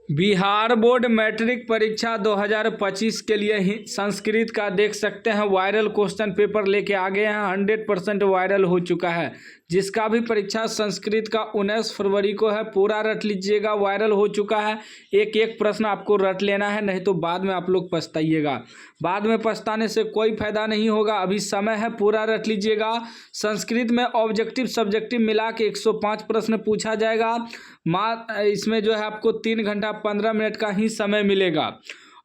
Bihar board matric परीक्षा 2025 के लिए संस्कृत का देख सकते हैं वायरल क्वेश्चन पेपर लेके आ गए हैं। 100% वायरल हो चुका है। जिसका भी परीक्षा संस्कृत का 19 फरवरी को है, पूरा रट लीजिएगा। वायरल हो चुका है। एक एक प्रश्न आपको रट लेना है, नहीं तो बाद में आप लोग पछताइएगा। बाद में पछताने से कोई फायदा नहीं होगा। अभी समय है, पूरा रट लीजिएगा। संस्कृत में ऑब्जेक्टिव सब्जेक्टिव मिला के 105 प्रश्न पूछा जाएगा। इसमें जो है आपको 3 घंटा 15 मिनट का ही समय मिलेगा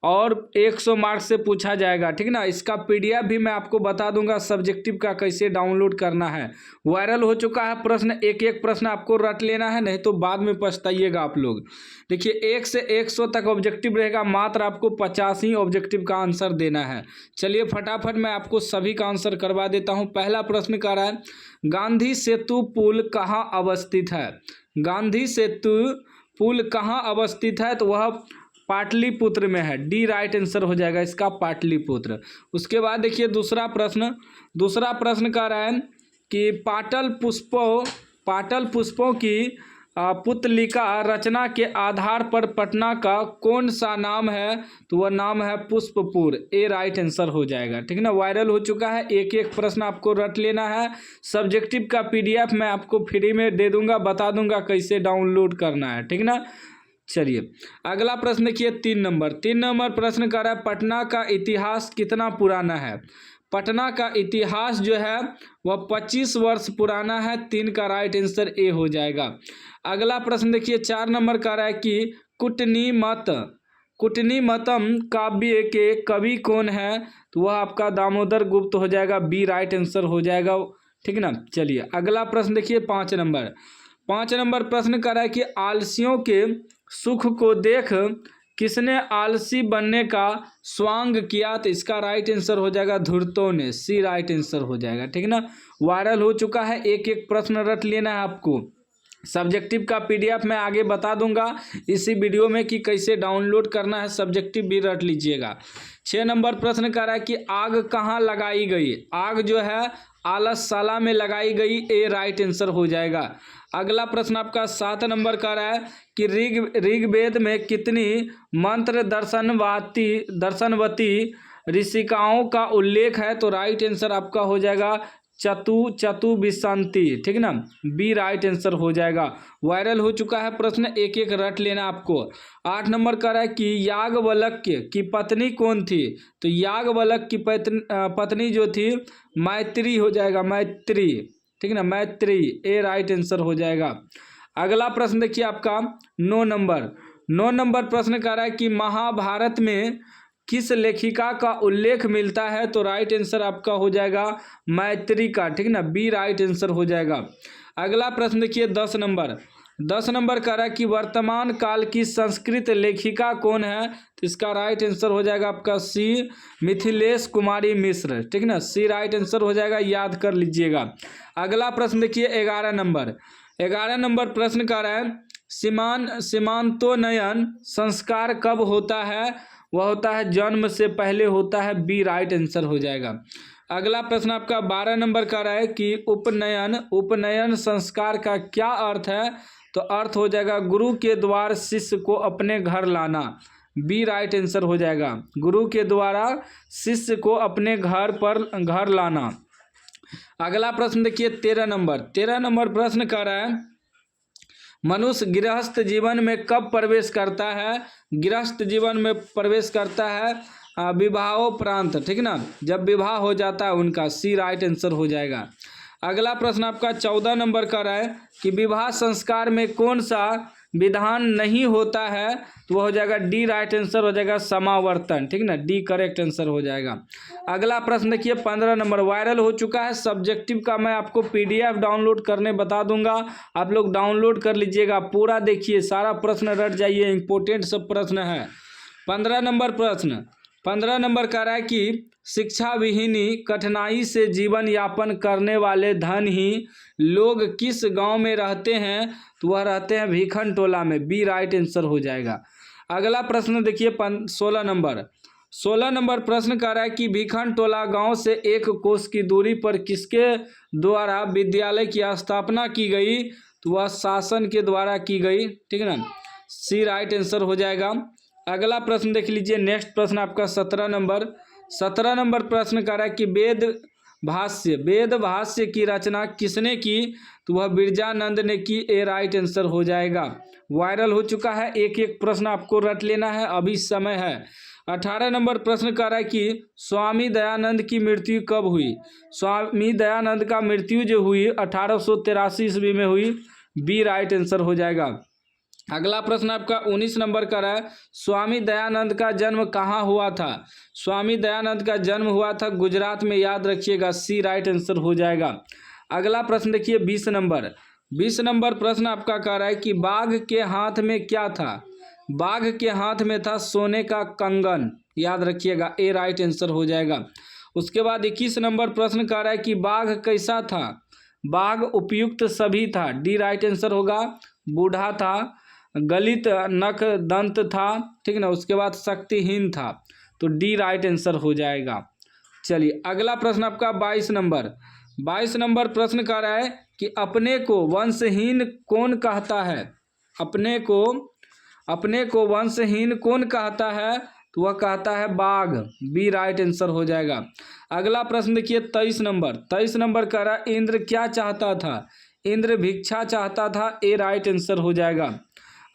और 100 मार्क्स से पूछा जाएगा, ठीक ना। इसका पीडीएफ भी मैं आपको बता दूंगा सब्जेक्टिव का कैसे डाउनलोड करना है। वायरल हो चुका है प्रश्न, एक एक प्रश्न आपको रट लेना है, नहीं तो बाद में पछताइएगा आप लोग। देखिए 1 से 100 तक ऑब्जेक्टिव रहेगा, मात्र आपको 50 ही ऑब्जेक्टिव का आंसर देना है। चलिए फटाफट मैं आपको सभी का आंसर करवा देता हूँ। पहला प्रश्न कह रहा है, गांधी सेतु पुल कहाँ अवस्थित है? गांधी सेतु पुल कहाँ अवस्थित है? तो वह पाटलिपुत्र में है। डी राइट आंसर हो जाएगा इसका, पाटलिपुत्र। उसके बाद देखिए दूसरा प्रश्न कह रहा है कि पाटल पुष्पों की पुतलिका रचना के आधार पर पटना का कौन सा नाम है? तो वह नाम है पुष्पपुर। ए राइट आंसर हो जाएगा, ठीक ना। वायरल हो चुका है। एक एक प्रश्न आपको रट लेना है। सब्जेक्टिव का पीडीएफ मैं आपको फ्री में दे दूंगा, बता दूंगा कैसे डाउनलोड करना है, ठीक ना। चलिए अगला प्रश्न देखिए 3 नंबर प्रश्न कर रहा है, पटना का इतिहास कितना पुराना है? पटना का इतिहास जो है वह 25 वर्ष पुराना है। 3 का राइट आंसर ए हो जाएगा। अगला प्रश्न देखिए 4 नंबर का रहा है कि कुटनीमतम काव्य के कवि कौन है? तो वह आपका दामोदर गुप्त हो जाएगा। बी राइट आंसर हो जाएगा, ठीक ना। चलिए अगला प्रश्न देखिए 5 नंबर प्रश्न कर रहा है कि आलसियों के सुख को देख किसने आलसी बनने का स्वांग किया? तो इसका राइट आंसर हो जाएगा धूर्तों ने। सी राइट आंसर हो जाएगा, ठीक ना। वायरल हो चुका है। एक एक प्रश्न रट लेना है आपको। सब्जेक्टिव का पीडीएफ मैं आगे बता दूंगा इसी वीडियो में कि कैसे डाउनलोड करना है। सब्जेक्टिव भी रट लीजिएगा। 6 नंबर प्रश्न कर रहा है कि आग कहाँ लगाई गई? आग जो है आलसशाला में लगाई गई। ए राइट आंसर हो जाएगा। अगला प्रश्न आपका 7 नंबर का रहा है कि ऋग्वेद में कितनी मंत्र दर्शनवती ऋषिकाओं का उल्लेख है? तो राइट आंसर आपका हो जाएगा चतुविंशति, ठीक ना। बी राइट आंसर हो जाएगा। वायरल हो चुका है प्रश्न, एक एक रट लेना आपको। 8 नंबर का रहा है कि याज्ञवल्क्य की पत्नी कौन थी? तो याज्ञवल्क्य की पत्नी जो थी मैत्री हो जाएगा, मैत्री, ठीक ना, मैत्री। ए राइट आंसर हो जाएगा। अगला प्रश्न देखिए आपका 9 नंबर प्रश्न कर रहा है कि महाभारत में किस लेखिका का उल्लेख मिलता है? तो राइट आंसर आपका हो जाएगा मैत्री का, ठीक ना। बी राइट आंसर हो जाएगा। अगला प्रश्न देखिए 10 नंबर का रहा है कि वर्तमान काल की संस्कृत लेखिका कौन है? तो इसका राइट आंसर हो जाएगा आपका सी मिथिलेश कुमारी मिश्र, ठीक ना। सी राइट आंसर हो जाएगा, याद कर लीजिएगा। अगला प्रश्न देखिए 11 नंबर प्रश्न का रहा है सीमांतोन्नयन संस्कार कब होता है? वह होता है जन्म से पहले होता है। बी राइट आंसर हो जाएगा। अगला प्रश्न आपका 12 नंबर का रहा है कि उपनयन संस्कार का क्या अर्थ है? तो अर्थ हो जाएगा गुरु के द्वारा शिष्य को अपने घर लाना। बी राइट आंसर हो जाएगा। गुरु के द्वारा शिष्य को अपने घर लाना। अगला प्रश्न देखिए 13 नंबर प्रश्न कर रहा है मनुष्य गृहस्थ जीवन में कब प्रवेश करता है? गृहस्थ जीवन में प्रवेश करता है विवाहोपरांत, ठीक ना, जब विवाह हो जाता है उनका। सी राइट आंसर हो जाएगा। अगला प्रश्न आपका 14 नंबर का रहा है कि विवाह संस्कार में कौन सा विधान नहीं होता है? तो वह हो जाएगा डी राइट आंसर हो जाएगा समावर्तन, ठीक ना। डी करेक्ट आंसर हो जाएगा। अगला प्रश्न देखिए 15 नंबर वायरल हो चुका है। सब्जेक्टिव का मैं आपको पीडीएफ डाउनलोड करने बता दूंगा, आप लोग डाउनलोड कर लीजिएगा। पूरा देखिए, सारा प्रश्न रट जाइए, इंपॉर्टेंट सब प्रश्न है। 15 नंबर कह रहा है कि शिक्षा विहीनी कठिनाई से जीवन यापन करने वाले धनहीन लोग किस गांव में रहते हैं? तो वह रहते हैं भीखन टोला में। बी राइट आंसर हो जाएगा। अगला प्रश्न देखिए 16 नंबर प्रश्न कह रहा है कि भीखन टोला गांव से 1 कोस की दूरी पर किसके द्वारा विद्यालय की स्थापना की गई? तो वह शासन के द्वारा की गई, ठीक ना। सी राइट आंसर हो जाएगा। अगला प्रश्न देख लीजिए, नेक्स्ट प्रश्न आपका 17 नंबर प्रश्न कर रहा है कि वेद भाष्य की रचना किसने की, तो वह बिरजानंद ने की, ए राइट आंसर हो जाएगा। वायरल हो चुका है, एक एक प्रश्न आपको रट लेना है, अभी समय है। 18 नंबर प्रश्न कर रहा है कि स्वामी दयानंद की मृत्यु कब हुई। स्वामी दयानंद का मृत्यु जो हुई 1883 ईस्वी में हुई, बी राइट आंसर हो जाएगा। अगला प्रश्न आपका 19 नंबर का है, स्वामी दयानंद का जन्म कहाँ हुआ था। स्वामी दयानंद का जन्म हुआ था गुजरात में, याद रखिएगा, सी राइट आंसर हो जाएगा। अगला प्रश्न देखिए 20 नंबर प्रश्न आपका कह रहा है कि बाघ के हाथ में क्या था। बाघ के हाथ में था सोने का कंगन, याद रखिएगा, ए राइट आंसर हो जाएगा। उसके बाद 21 नंबर प्रश्न कह रहा है कि बाघ कैसा था। बाघ उपयुक्त सभी था, डी राइट आंसर होगा। बूढ़ा था, गलित नख दंत था, ठीक ना। उसके बाद शक्तिहीन था, तो डी राइट आंसर हो जाएगा। चलिए अगला प्रश्न आपका 22 नंबर प्रश्न कह रहा है कि अपने को वंशहीन कौन कहता है। अपने को वंशहीन कौन कहता है, तो वह कहता है बाघ, बी राइट आंसर हो जाएगा। अगला प्रश्न देखिए 23 नंबर कह रहा है इंद्र क्या चाहता था। इंद्र भिक्षा चाहता था, ए राइट आंसर हो जाएगा।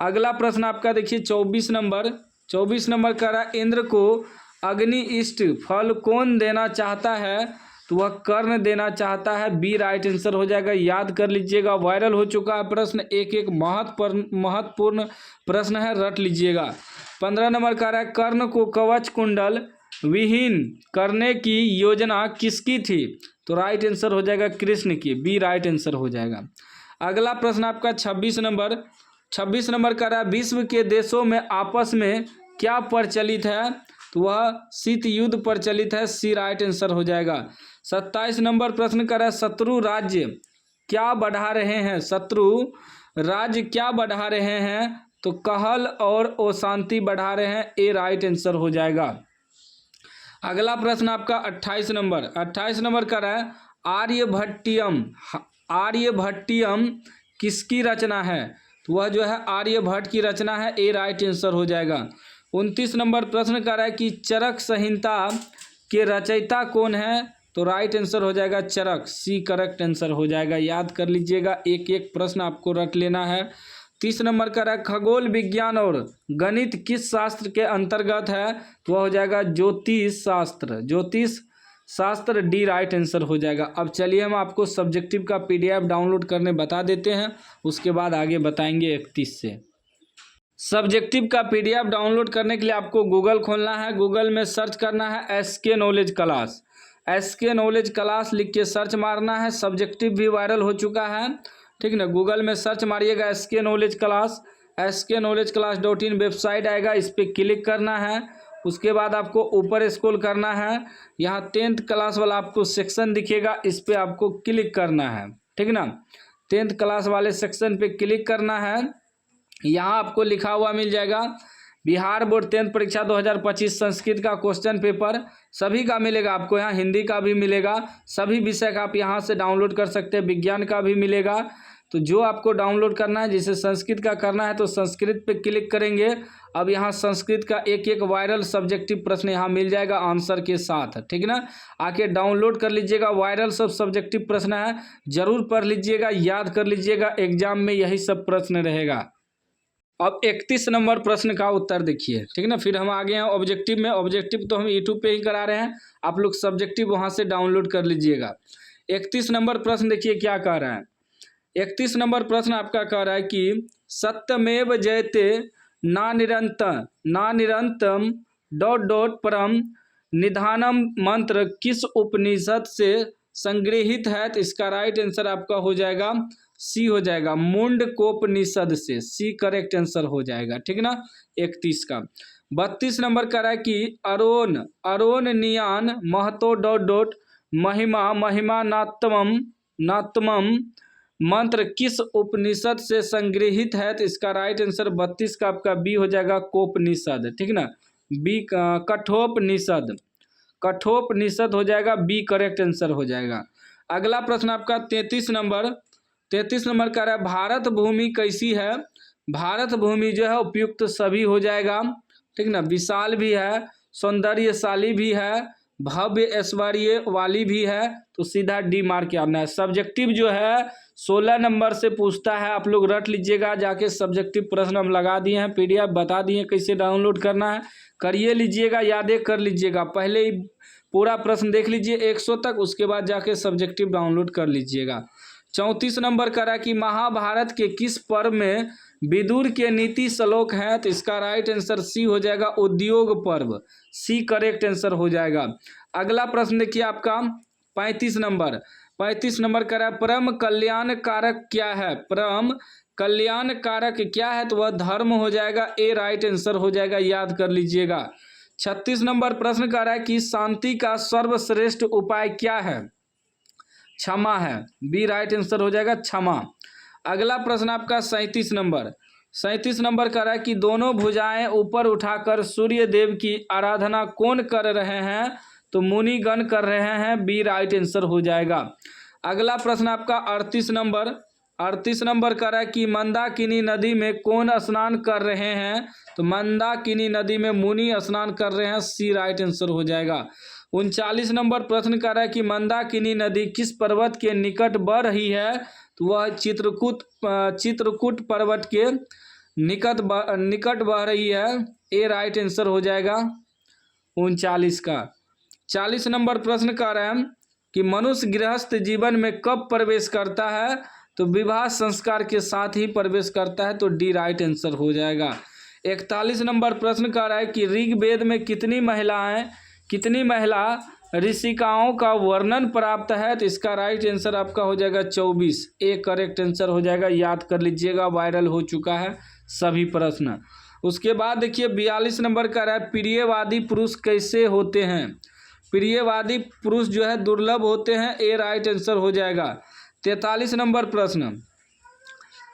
अगला प्रश्न आपका देखिए 24 नंबर कह रहा है इंद्र को अग्नि इष्ट फल कौन देना चाहता है, तो वह कर्ण देना चाहता है, बी राइट आंसर हो जाएगा। याद कर लीजिएगा, वायरल हो चुका है प्रश्न, एक एक महत्वपूर्ण प्रश्न है, रट लीजिएगा। 15 नंबर कह रहा है कर्ण को कवच कुंडल विहीन करने की योजना किसकी थी, तो राइट आंसर हो जाएगा कृष्ण की, बी राइट आंसर हो जाएगा। अगला प्रश्न आपका 26 नंबर कह रहा है विश्व के देशों में आपस में क्या प्रचलित है, तो वह शीत युद्ध प्रचलित है, सी राइट आंसर हो जाएगा। 27 नंबर प्रश्न कर रहा है शत्रु राज्य क्या बढ़ा रहे हैं, तो कहल और अशांति बढ़ा रहे हैं, ए राइट आंसर हो जाएगा। अगला प्रश्न आपका 28 नंबर कर रहा है आर्यभट्टियम किसकी रचना है, तो वह जो है आर्यभट्ट की रचना है, ए राइट आंसर हो जाएगा। 29 नंबर प्रश्न कर रहा है कि चरक संहिता के रचयिता कौन है, तो राइट आंसर हो जाएगा चरक, सी करेक्ट आंसर हो जाएगा। याद कर लीजिएगा, एक एक प्रश्न आपको रट लेना है। 30 नंबर का है खगोल विज्ञान और गणित किस शास्त्र के अंतर्गत है, तो वह हो जाएगा ज्योतिष शास्त्र, डी राइट आंसर हो जाएगा। अब चलिए हम आपको सब्जेक्टिव का पीडीएफ डाउनलोड करने बता देते हैं, उसके बाद आगे बताएंगे 31 से। सब्जेक्टिव का पीडीएफ डाउनलोड करने के लिए आपको गूगल खोलना है, गूगल में सर्च करना है एसके नॉलेज क्लास लिख के सर्च मारना है। सब्जेक्टिव भी वायरल हो चुका है, ठीक ना। गूगल में सर्च मारिएगा SK knowledge class .in website आएगा, इस पर क्लिक करना है। उसके बाद आपको ऊपर स्क्रॉल करना है, यहाँ 10th क्लास वाला आपको सेक्शन दिखेगा, इस पर आपको क्लिक करना है, ठीक ना। 10th क्लास वाले सेक्शन पे क्लिक करना है। यहाँ आपको लिखा हुआ मिल जाएगा बिहार बोर्ड 10th परीक्षा 2025 संस्कृत का क्वेश्चन पेपर, सभी का मिलेगा आपको, यहाँ हिंदी का भी मिलेगा, सभी विषय का आप यहाँ से डाउनलोड कर सकते हैं, विज्ञान का भी मिलेगा। तो जो आपको डाउनलोड करना है, जैसे संस्कृत का करना है तो संस्कृत पे क्लिक करेंगे। अब यहाँ संस्कृत का एक एक वायरल सब्जेक्टिव प्रश्न यहाँ मिल जाएगा आंसर के साथ, ठीक ना। आके डाउनलोड कर लीजिएगा, वायरल सब सब्जेक्टिव प्रश्न है, जरूर पढ़ लीजिएगा, याद कर लीजिएगा, एग्जाम में यही सब प्रश्न रहेगा। अब 31 नंबर प्रश्न का उत्तर देखिए, ठीक ना। फिर हम आगे हैं ऑब्जेक्टिव में। ऑब्जेक्टिव तो हम यूट्यूब पे ही करा रहे हैं, आप लोग सब्जेक्टिव वहाँ से डाउनलोड कर लीजिएगा। 31 नंबर प्रश्न देखिए क्या कह रहा है। 31 नंबर प्रश्न आपका कह रहा है कि सत्यमेव जयते नानिरंतम ... परम निधानम मंत्र किस उपनिषद से संग्रहित है, तो इसका राइट आंसर आपका हो जाएगा सी हो जाएगा, मुंडकोपनिषद से, सी करेक्ट आंसर हो जाएगा, ठीक ना। 31 का 32 नंबर कह रहा है कि अरोन नियान महतो ... महिमा नात्मम मंत्र किस उपनिषद से संग्रहित है, तो इसका राइट आंसर 32 का आपका बी हो जाएगा, कोपनिषद, ठीक ना। बी कठोपनिषद हो जाएगा, बी करेक्ट आंसर हो जाएगा। अगला प्रश्न आपका 33 नंबर कह रहा है भारत भूमि कैसी है, भारत भूमि जो है उपयुक्त सभी हो जाएगा, ठीक ना। विशाल भी है, सौंदर्यशाली भी है, भव्य ऐश्वर्य वाली भी है, तो सीधा डी मार्क करना है। सब्जेक्टिव जो है 16 नंबर से पूछता है, आप लोग रट लीजिएगा जाके। सब्जेक्टिव प्रश्न हम लगा दिए हैं, PDF बता दिए कैसे डाउनलोड करना है, करिए लीजिएगा, यादें कर लीजिएगा। पहले ही पूरा प्रश्न देख लीजिए 100 तक, उसके बाद जाके सब्जेक्टिव डाउनलोड कर लीजिएगा। 34 नंबर करा कि महाभारत के किस पर्व में विदुर के नीति श्लोक हैं, तो इसका राइट आंसर सी हो जाएगा, उद्योग पर्व। सी करेक्ट आंसर हो जाएगा। अगला प्रश्न देखिए आपका 35 नंबर। 35 नंबर करा परम कल्याण कारक क्या है, परम कल्याण कारक क्या है, तो वह धर्म हो जाएगा। ए राइट आंसर हो जाएगा, याद कर लीजिएगा। 36 नंबर प्रश्न कर रहा है कि शांति का सर्वश्रेष्ठ उपाय क्या है, क्षमा है। बी राइट आंसर हो जाएगा, क्षमा। अगला प्रश्न आपका 37 नंबर। 37 नंबर कर रहा है कि दोनों भुजाएं ऊपर उठाकर सूर्य देव की आराधना कौन कर रहे हैं, तो मुनिगण कर रहे हैं। बी राइट आंसर हो जाएगा। अगला प्रश्न आपका 38 नंबर। 38 नंबर कर रहा है कि मंदाकिनी नदी में कौन स्नान कर रहे हैं, तो मंदाकिनी नदी में मुनि स्नान कर रहे हैं। सी राइट आंसर हो जाएगा। 39 नंबर प्रश्न कर रहा है कि मंदाकिनी नदी किस पर्वत के निकट बह रही है, तो वह चित्रकूट पर्वत के निकट बह रही है। ए राइट आंसर हो जाएगा 39 का। 40 नंबर प्रश्न कर रहे हैं कि मनुष्य गृहस्थ जीवन में कब प्रवेश करता है, तो विवाह संस्कार के साथ ही प्रवेश करता है, तो डी राइट आंसर हो जाएगा। 41 नंबर प्रश्न कर रहा है कि ऋग्वेद में कितनी महिला ऋषिकाओं का वर्णन प्राप्त है, तो इसका राइट आंसर आपका हो जाएगा 24। ए करेक्ट आंसर हो जाएगा, याद कर लीजिएगा, वायरल हो चुका है सभी प्रश्न। उसके बाद देखिए 42 नंबर का है प्रियवादी पुरुष कैसे होते हैं, प्रियवादी पुरुष जो है दुर्लभ होते हैं। ए राइट आंसर हो जाएगा। 43 नंबर प्रश्न।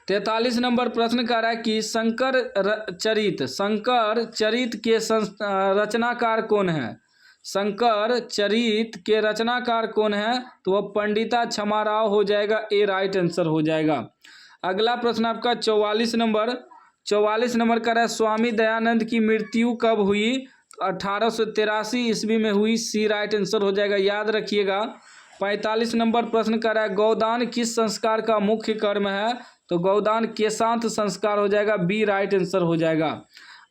43 नंबर प्रश्न कह रहा है कि शंकर चरित के रचनाकार कौन है, शंकर चरित के रचनाकार कौन है, तो वह पंडिता छमाराव हो जाएगा। ए राइट आंसर हो जाएगा। अगला प्रश्न आपका 44 नंबर। 44 नंबर कह रहा है स्वामी दयानंद की मृत्यु कब हुई, 1883 ईस्वी में हुई। सी राइट आंसर हो जाएगा, याद रखिएगा। 45 नंबर प्रश्न कर रहा है गौदान किस संस्कार का मुख्य कर्म है, तो गौदान केशांत संस्कार हो जाएगा। बी राइट आंसर हो जाएगा।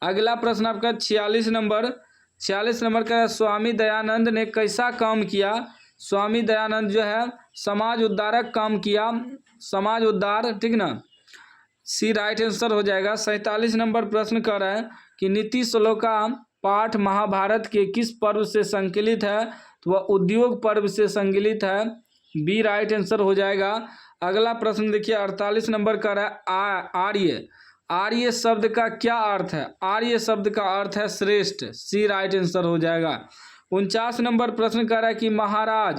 अगला प्रश्न आपका 46 नंबर। 46 नंबर का स्वामी दयानंद ने कैसा काम किया, स्वामी दयानंद जो है समाज उद्धारक काम किया, समाज उद्धार, ठीक ना। सी राइट आंसर हो जाएगा। 47 नंबर प्रश्न कर रहा है कि नीति श्लोका पाठ महाभारत के किस पर्व से संकलित है, तो वह उद्योग पर्व से संकलित है। बी राइट आंसर हो जाएगा। अगला प्रश्न देखिए 48 नंबर का है आर्य। आर्य शब्द का क्या अर्थ है, आर्य शब्द का अर्थ है श्रेष्ठ। सी राइट आंसर हो जाएगा। 49 नंबर प्रश्न कर रहा है कि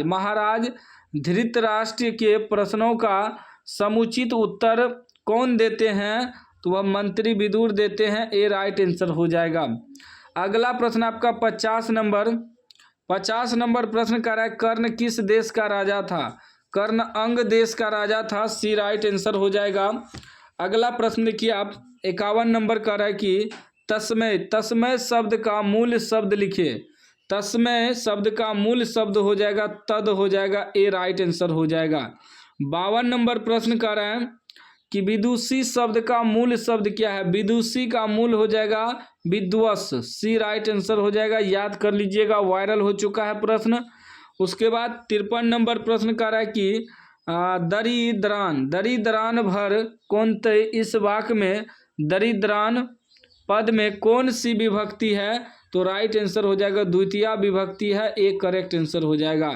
महाराज धृतराष्ट्र के प्रश्नों का समुचित उत्तर कौन देते हैं, तो वह मंत्री विदुर देते हैं। ए राइट आंसर हो जाएगा। अगला प्रश्न आपका 50 नंबर। 50 नंबर प्रश्न कर रहा है कर्ण किस देश का राजा था, कर्ण अंग देश का राजा था। सी राइट आंसर हो जाएगा। अगला प्रश्न देखिए आप 51 नंबर का है कि तस्मय शब्द का मूल शब्द लिखिए, तस्मय शब्द का मूल शब्द हो जाएगा तद हो जाएगा। ए राइट आंसर हो जाएगा। 52 नंबर प्रश्न कर रहे हैं कि विदुषी शब्द का मूल शब्द क्या है, विदुषी का मूल हो जाएगा विद्वस। सी राइट आंसर हो जाएगा, याद कर लीजिएगा, वायरल हो चुका है प्रश्न। उसके बाद 53 नंबर प्रश्न कर रहा है कि दरिद्रान भर कौन ते इस वाक्य में दरिद्रान पद में कौन सी विभक्ति है, तो राइट आंसर हो जाएगा द्वितीय विभक्ति है। एक करेक्ट आंसर हो जाएगा।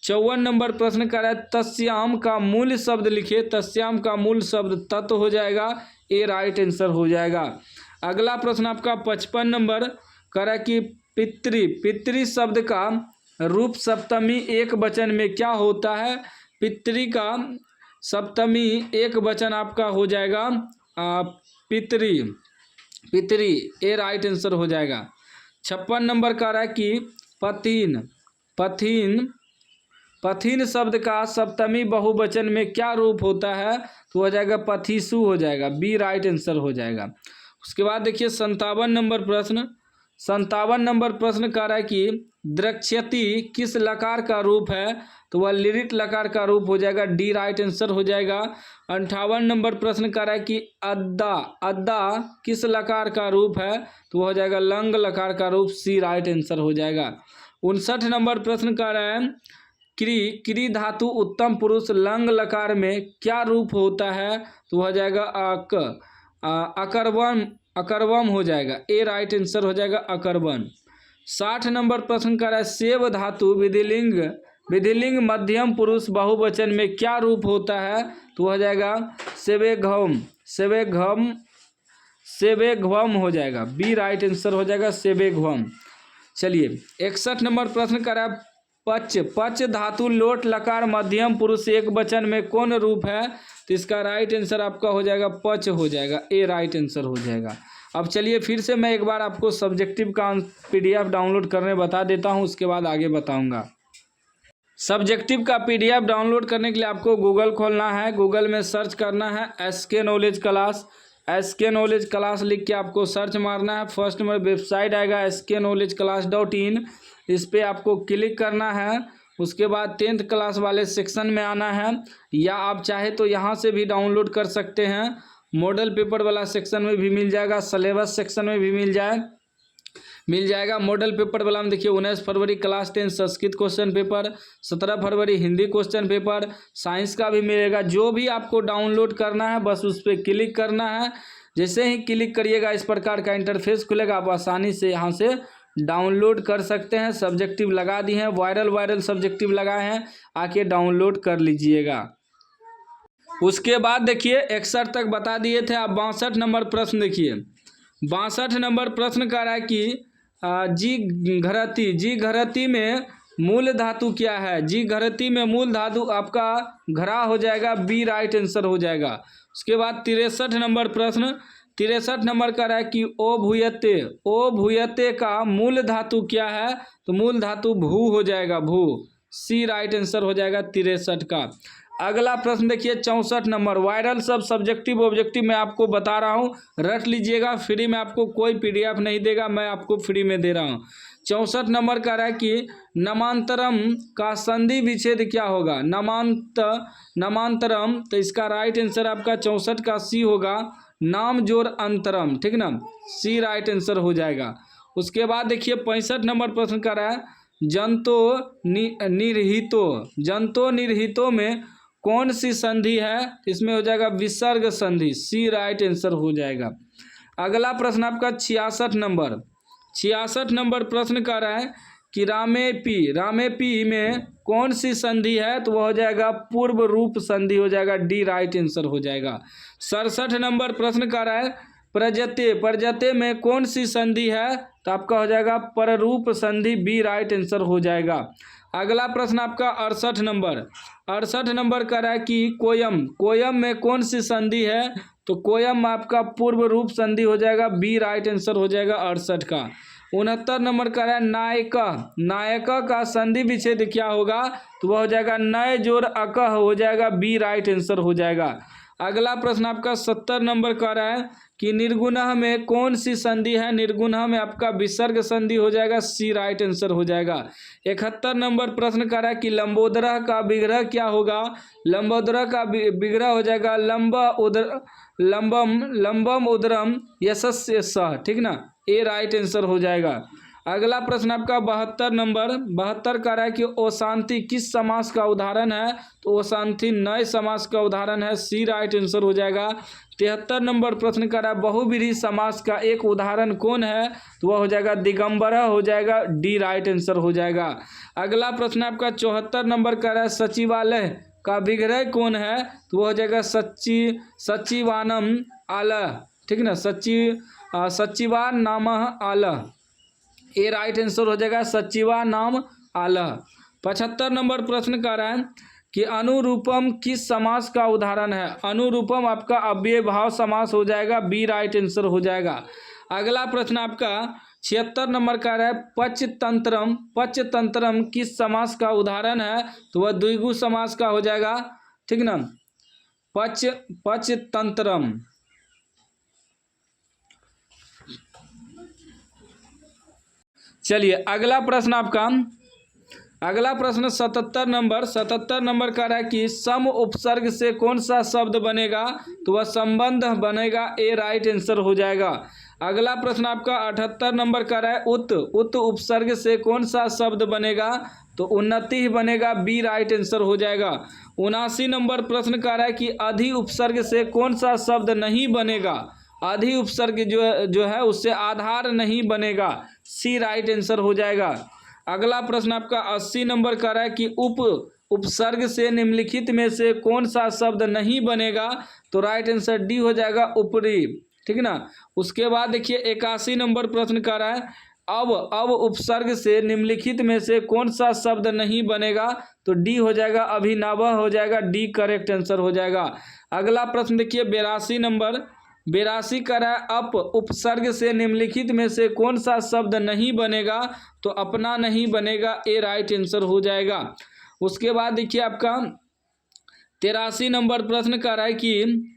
54 नंबर प्रश्न कर रहा है तस्याम का मूल शब्द लिखिए, तस्याम का मूल शब्द तत् हो जाएगा। ए राइट आंसर हो जाएगा। अगला प्रश्न आपका 55 नंबर कर रहा है कि पितृ शब्द का रूप सप्तमी एक वचन में क्या होता है, पितृ का सप्तमी एक वचन आपका हो जाएगा पितरी। ए राइट आंसर हो जाएगा। 56 नंबर का रहा है कि पथिन शब्द का सप्तमी बहुवचन में क्या रूप होता है? तो हो जाएगा पथिसु हो जाएगा, बी राइट आंसर हो जाएगा। उसके बाद देखिए 57 नंबर प्रश्न। 57 नंबर प्रश्न कह रहा है कि द्रक्ष्यति किस लकार का रूप है? तो वह लिरिट लकार का रूप हो जाएगा, डी राइट आंसर हो जाएगा। 58 नंबर प्रश्न कह रहा है कि अद्दा, अद्दा किस लकार का रूप है? तो वह हो जाएगा लंग लकार का रूप, सी राइट आंसर हो जाएगा। 59 नंबर प्रश्न कह रहा है क्री, क्री धातु उत्तम पुरुष लंग लकार में क्या रूप होता है? तो हो जाएगा अकर्वम, अकर्वम हो जाएगा, ए राइट आंसर हो जाएगा अकर्वम। 60 नंबर प्रश्न कर रहा है सेव धातु विधिलिंग, विधिलिंग मध्यम पुरुष बहुवचन में क्या रूप होता है? तो हो जाएगा सेवेघम, सेवेघम, सेवेघम हो जाएगा, बी राइट आंसर हो जाएगा सेवेघम। चलिए 61 नंबर प्रश्न कर रहा है पच, पच धातु लोट लकार मध्यम पुरुष एक वचन में कौन रूप है? तो इसका राइट आंसर आपका हो जाएगा पच हो जाएगा, ए राइट आंसर हो जाएगा। अब चलिए फिर से मैं एक बार आपको सब्जेक्टिव का पीडीएफ डाउनलोड करने बता देता हूं, उसके बाद आगे बताऊंगा। सब्जेक्टिव का पीडीएफ डाउनलोड करने के लिए आपको गूगल खोलना है, गूगल में सर्च करना है SK knowledge class, SK knowledge class लिख के आपको सर्च मारना है। फर्स्ट में वेबसाइट आएगा sknowledgeclass.in, इस पर आपको क्लिक करना है। उसके बाद 10th क्लास वाले सेक्शन में आना है, या आप चाहे तो यहाँ से भी डाउनलोड कर सकते हैं। मॉडल पेपर वाला सेक्शन में भी मिल जाएगा, सिलेबस सेक्शन में भी मिल जाएगा। मॉडल पेपर वाला में देखिए 19 फरवरी क्लास 10 संस्कृत क्वेश्चन पेपर, 17 फरवरी हिंदी क्वेश्चन पेपर, साइंस का भी मिलेगा। जो भी आपको डाउनलोड करना है बस उस पर क्लिक करना है। जैसे ही क्लिक करिएगा इस प्रकार का इंटरफेस खुलेगा, आप आसानी से यहाँ से डाउनलोड कर सकते हैं। सब्जेक्टिव लगा दिए हैं, वायरल सब्जेक्टिव लगाए हैं, आके डाउनलोड कर लीजिएगा। उसके बाद देखिए 61 तक बता दिए थे। आप 62 नंबर प्रश्न देखिए। 62 नंबर प्रश्न कह रहा है कि जी घरती, जी घरती में मूल धातु क्या है? जी घरती में मूल धातु आपका घरा हो जाएगा, बी राइट आंसर हो जाएगा। उसके बाद 63 नंबर प्रश्न, 63 नंबर कह रहा है कि ओ भूयते, ओ भूयते का मूल धातु क्या है? तो मूल धातु भू हो जाएगा, भू, सी राइट आंसर हो जाएगा 63 का। अगला प्रश्न देखिए 64 नंबर। वायरल सब सब्जेक्टिव ऑब्जेक्टिव मैं आपको बता रहा हूँ, रट लीजिएगा। फ्री में आपको कोई पीडीएफ नहीं देगा, मैं आपको फ्री में दे रहा हूँ। 64 नंबर कह रहा है कि नमांतरम का संधि विच्छेद क्या होगा? नमांतरम, तो इसका राइट आंसर आपका 64 का सी होगा, नाम जोड़ अंतरम, ठीक ना, सी राइट आंसर हो जाएगा। उसके बाद देखिए 65 नंबर प्रश्न कह रहा है जंतो निर्हितो, जंतो निर्हितो में कौन सी संधि है? इसमें हो जाएगा विसर्ग संधि, सी राइट आंसर हो जाएगा। अगला प्रश्न आपका 66 नंबर। 66 नंबर प्रश्न कर रहा है कि रामेपी, रामेपी में कौन सी संधि है? तो वह हो जाएगा पूर्व रूप संधि हो जाएगा, डी राइट आंसर हो जाएगा। 67 नंबर प्रश्न कर रहा है प्रजते, प्रजते में कौन सी संधि है? तो आपका हो जाएगा पररूप संधि, बी राइट आंसर हो जाएगा। अगला प्रश्न आपका 68 नंबर। 68 नंबर कह रहा है कि कोयम, कोयम में कौन सी संधि है? तो कोयम आपका पूर्व रूप संधि हो जाएगा, बी राइट आंसर हो जाएगा 68 का। 69 नंबर कह रहा है नायक, नायक का संधि विच्छेद क्या होगा? तो वह हो जाएगा नय जोड़ अकह हो जाएगा, बी राइट आंसर हो जाएगा। अगला प्रश्न आपका 70 नंबर कह रहा है कि निर्गुणः में कौन सी संधि है? निर्गुणः में आपका विसर्ग संधि हो जाएगा, सी राइट आंसर हो जाएगा। 71 नंबर प्रश्न कर रहा है कि लंबोदर का विग्रह क्या होगा? लंबोदर का विग्रह हो जाएगा लंबम, लंबम उदरम यशस्य सह, ठीक ना, ए राइट आंसर हो जाएगा। अगला प्रश्न आपका 72 नंबर। 72 कह रहा है कि ओशांति किस समास का उदाहरण है? तो ओशांति नए समास का उदाहरण है, सी राइट आंसर हो जाएगा। 73 नंबर प्रश्न कर रहा है बहुव्रीहि समास का एक उदाहरण कौन है? तो वह हो जाएगा दिगंबर हो जाएगा, डी राइट आंसर हो जाएगा। अगला प्रश्न आपका 74 नंबर कर रहा है सचिवालय का विग्रह कौन है? तो वह हो जाएगा सचिवानम आलह, ठीक ना, सचिवान नाम आलह, ए राइट आंसर हो जाएगा सचिवा नाम आलह। 75 नंबर प्रश्न कर रहा है कि अनुरूपम किस समास का उदाहरण है? अनुरूपम आपका अव्यय भाव समास हो जाएगा, बी राइट आंसर हो जाएगा। अगला प्रश्न आपका 76 नंबर का है पचतंत्रम। पचतंत्रम किस समास का उदाहरण है? तो वह द्विगु समास का हो जाएगा, ठीक ना। पचतंत्रम। चलिए अगला प्रश्न आपका, अगला प्रश्न 77 नंबर का है कि सम उपसर्ग से कौन सा शब्द बनेगा? तो वह संबंध बनेगा, ए राइट आंसर हो जाएगा। अगला प्रश्न आपका 78 नंबर का है उत उपसर्ग से कौन सा शब्द बनेगा? तो उन्नति ही बनेगा, बी राइट आंसर हो जाएगा। 79 नंबर प्रश्न का है कि अधि उपसर्ग से कौन सा शब्द नहीं बनेगा? अधि उपसर्ग जो है उससे आधार नहीं बनेगा, सी राइट आंसर हो जाएगा। अगला प्रश्न आपका 80 नंबर का है कि उपसर्ग से निम्नलिखित में से कौन सा शब्द नहीं बनेगा? तो राइट आंसर डी हो जाएगा, ऊपरी, ठीक ना। उसके बाद देखिए 81 नंबर प्रश्न का है अब उपसर्ग से निम्नलिखित में से कौन सा शब्द नहीं बनेगा? तो डी हो जाएगा, अभिनव हो जाएगा, डी करेक्ट आंसर हो जाएगा। अगला प्रश्न देखिए 82 नंबर, 82 का है अप उपसर्ग से निम्नलिखित में से कौन सा शब्द नहीं बनेगा? तो अपना नहीं बनेगा, ए राइट आंसर हो जाएगा। उसके बाद देखिए आपका 83 नंबर प्रश्न का है कि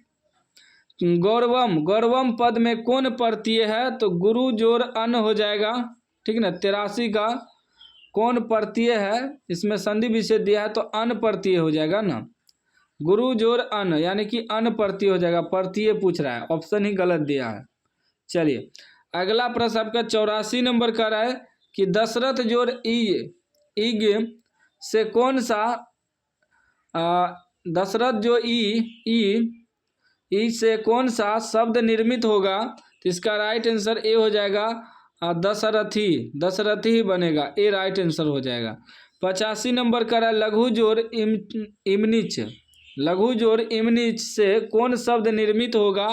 गौरवम पद में कौन प्रत्यय है? तो गुरु जोर अन हो जाएगा, ठीक ना। 83 का कौन प्रत्यय है? इसमें संधि विच्छेद दिया है तो अन प्रत्यय हो जाएगा ना, गुरु जोर अन यानी कि अन प्रत्यय हो जाएगा, प्रत्यय पूछ रहा है, ऑप्शन ही गलत दिया है। चलिए अगला प्रश्न आपका 84 नंबर का है कि दशरथ जोर ईग से कौन सा दशरथ जो ई से कौन सा शब्द निर्मित होगा? तो इसका राइट आंसर ए हो जाएगा, दशरथी ही बनेगा, ए राइट आंसर हो जाएगा। 85 नंबर का है लघु जोर इमनिच से कौन शब्द निर्मित होगा?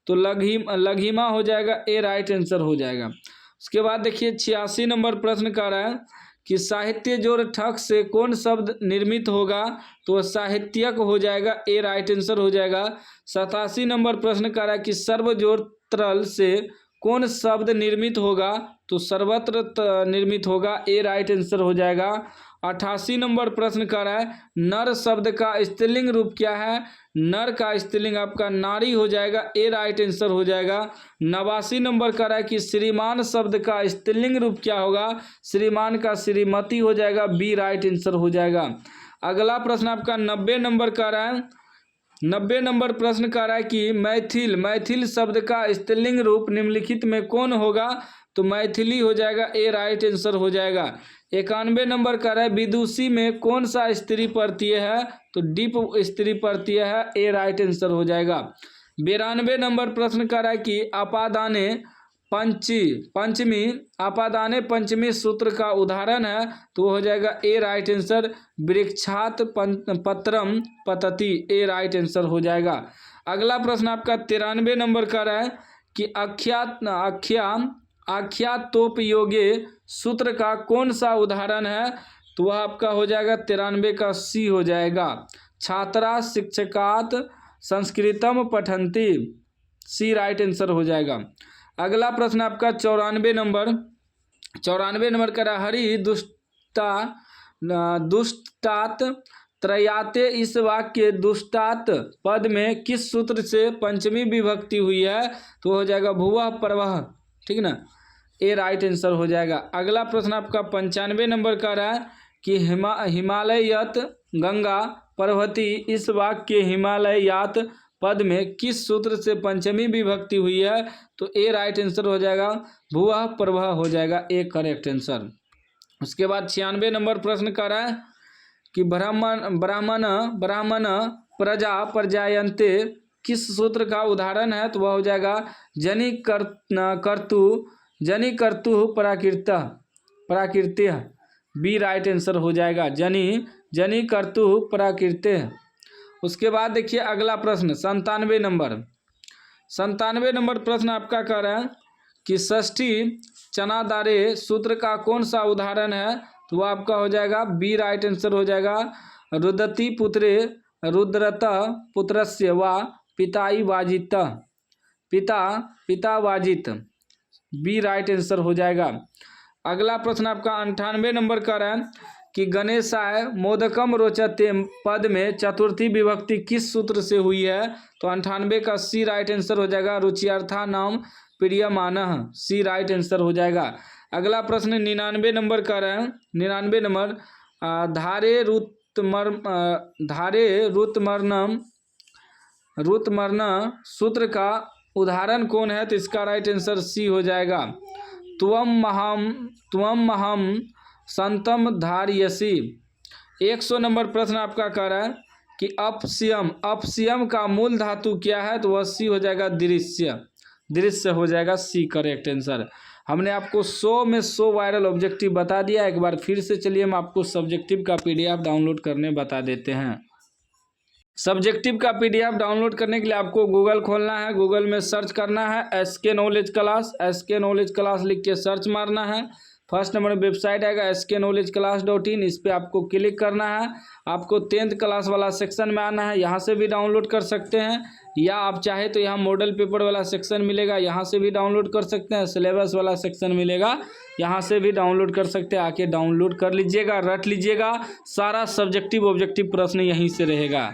तो लघिमा हो जाएगा, ए राइट आंसर हो जाएगा। उसके बाद देखिए 86 नंबर प्रश्न का रहा है कि साहित्य जोड़ ठक से कौन शब्द निर्मित होगा? तो साहित्यक हो जाएगा, ए राइट आंसर हो जाएगा। 87 नंबर प्रश्न का रहा है कि सर्व जोड़ त्रल से कौन शब्द निर्मित होगा? तो सर्वत्र निर्मित होगा, ए राइट आंसर हो जाएगा। 88 नंबर प्रश्न का रहा है नर शब्द का स्त्रीलिंग रूप क्या है? नर का स्त्रीलिंग आपका नारी हो जाएगा, ए राइट आंसर हो जाएगा। 89 नंबर का रहा है कि श्रीमान शब्द का स्त्रीलिंग रूप क्या होगा? श्रीमान का श्रीमती हो जाएगा, बी राइट आंसर हो जाएगा। अगला प्रश्न आपका 90 नंबर का रहा है 90 नंबर प्रश्न का रहा है कि मैथिल शब्द का स्त्रीलिंग रूप निम्नलिखित में कौन होगा? तो मैथिली हो जाएगा, ए राइट आंसर हो जाएगा। 91 नंबर का है विदुषी में कौन सा स्त्री प्रत्यय है? तो डीप स्त्री प्रत्यय है, ए राइट आंसर हो जाएगा। 92 नंबर प्रश्न का है कि आपादाने पंचमी सूत्र का उदाहरण है, तो हो जाएगा ए राइट आंसर वृक्षात पत्रम पतति, ए राइट आंसर हो जाएगा। अगला प्रश्न आपका 93 नंबर का है कि आख्यातोपयोगे सूत्र का कौन सा उदाहरण है? तो वह आपका हो जाएगा 93 का सी हो जाएगा, छात्रा शिक्षकात संस्कृतम पठन्ति, सी राइट आंसर हो जाएगा। अगला प्रश्न आपका 94 नंबर का हरि दुष्टात त्रयाते, इस वाक्य दुष्टात पद में किस सूत्र से पंचमी विभक्ति हुई है? तो हो जाएगा भुवः प्रवह, ठीक ना, ए राइट आंसर हो जाएगा। अगला प्रश्न आपका 95 नंबर का रहा है कि हिमालयत गंगा प्रवहती, इस वाक्य हिमालयात पद में किस सूत्र से पंचमी विभक्ति हुई है? तो ए राइट आंसर हो जाएगा, भुवः प्रवह हो जाएगा, ए करेक्ट आंसर। उसके बाद 96 नंबर प्रश्न का रहा है कि ब्राह्मण प्रजायन्ते किस सूत्र का उदाहरण है? तो वह हो जाएगा जनि कर्तु प्राकृत्य, बी राइट आंसर हो जाएगा, जनि कर्तु प्राकृत्य। उसके बाद देखिए अगला प्रश्न 97 नंबर प्रश्न आपका कह रहा है कि षष्ठी चनादारे सूत्र का कौन सा उदाहरण है? तो वह आपका हो जाएगा बी राइट आंसर हो जाएगा, रुदति पुत्रे रुद्रत पुत्रस्य वा पिताई वाजित, पिता वाजित, बी राइट आंसर हो जाएगा। अगला प्रश्न आपका 98 नंबर का है कि गणेशाय मोदकम रोचते पद में चतुर्थी विभक्ति किस सूत्र से हुई है? तो 98 का सी राइट आंसर हो जाएगा। रुचिर्था नाम प्रियमानः, सी राइट आंसर हो जाएगा। अगला प्रश्न 99 नंबर का है, 99 नंबर धारे रुतमर्न सूत्र का उदाहरण कौन है? तो इसका राइट आंसर सी हो जाएगा। त्वम महम संतम धारयसी। 100 नंबर प्रश्न आपका कह रहा है कि अपशियम का मूल धातु क्या है? तो वह सी हो जाएगा, दृश्य हो जाएगा, सी करेक्ट आंसर। हमने आपको 100 में 100 वायरल ऑब्जेक्टिव बता दिया। एक बार फिर से चलिए हम आपको सब्जेक्टिव का पीडीएफ डाउनलोड करने बता देते हैं। सब्जेक्टिव का पीडीएफ डाउनलोड करने के लिए आपको गूगल खोलना है, गूगल में सर्च करना है SK नॉलेज क्लास लिख के सर्च मारना है। फर्स्ट नंबर वेबसाइट आएगा sknowledgeclass.in, इस पर आपको क्लिक करना है। आपको 10th क्लास वाला सेक्शन में आना है, यहाँ से भी डाउनलोड कर सकते हैं, या आप चाहे तो यहाँ मॉडल पेपर वाला सेक्शन मिलेगा, यहाँ से भी डाउनलोड कर सकते हैं। सिलेबस वाला सेक्शन मिलेगा, यहाँ से भी डाउनलोड कर सकते हैं। आके डाउनलोड कर लीजिएगा, रट लीजिएगा, सारा सब्जेक्टिव ऑब्जेक्टिव प्रश्न यहीं से रहेगा।